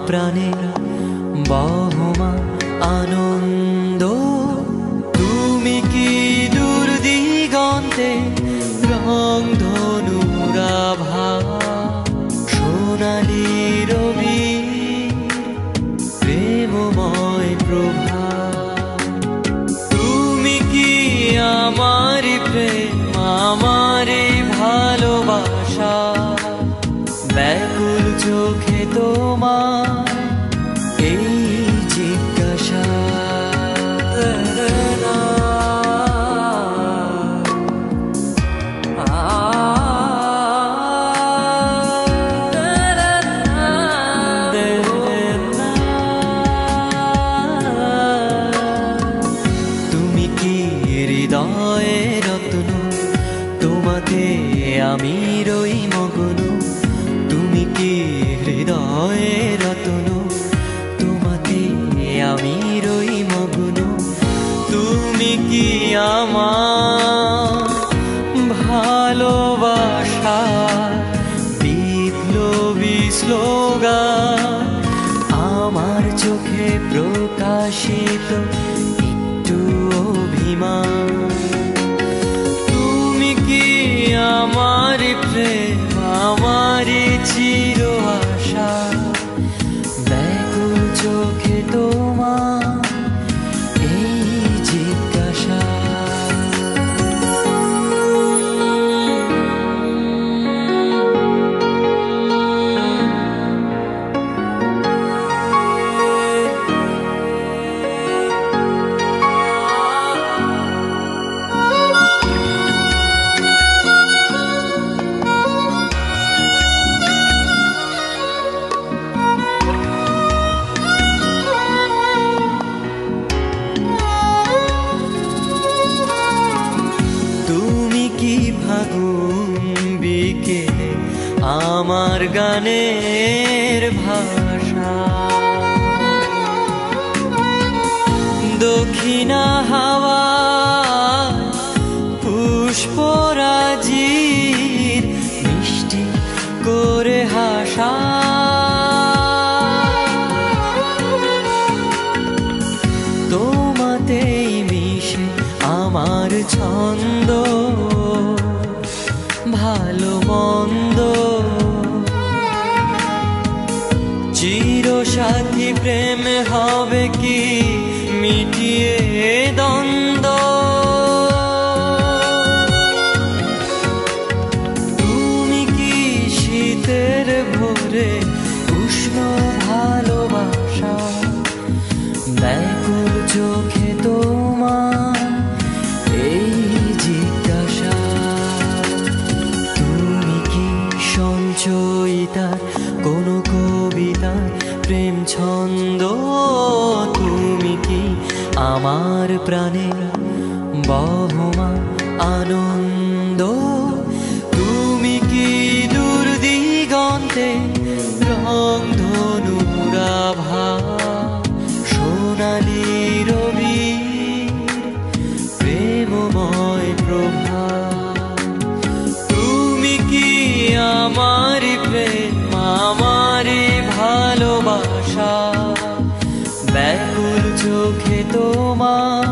প্রাণের বহমান আনন্দ। তুমি কি দূর দিগন্তে রংধনুর আভা, সোনালি রবি প্রেমময় প্রভা। তুমি কি আমার প্রেম, আমার ভালোবাসা, ব্যাকুল চোখে তোমার এই জিজ্ঞাসা। তুমি কি হৃদয়ে রত্ন, তোমাতে আমি রই মগ্ন। তুমি কি হৃদয়ে রত্ন, তোমাতে আমি রই মগ্ন। তুমি কি আমার ভালোবাসা, বিপ্লবী স্লোগান, আমার চোখে প্রকাশিত একটু অভিমান। তুমি কি আমার প্রেম, আমার চির আশা, ব্যাকুল চোখে তোমার এই জিজ্ঞাসা। বিকেলে আমার গানের ভাষা, দক্ষিণা হাওয়া পুষ্পরাজির মিষ্টি করে হাসা। তোমাতেই মিশে আমার ছন্দ, ভালো মন্দ, চিরসাথী প্রেম হবে কি মিটিয়ে দ্বন্দ্ব। তুমি কি শীতের ভোরে উষ্ণ ভালোবাসা, ব্যাকুল চোখে তোমার এই জিজ্ঞাসা। সঞ্চয়িতার কোনো কবিতার প্রেম ছন্দ, তুমি কি আমার প্রাণের বহমান আনন্দ। তুমি কি দূর দিগন্তে রংধনুর আভা, সোনালি রবি প্রেমময় প্রভা। তুমি কি আমার প্রেম, আমার ভালোবাসা, ব্যাকুল চোখে তোমার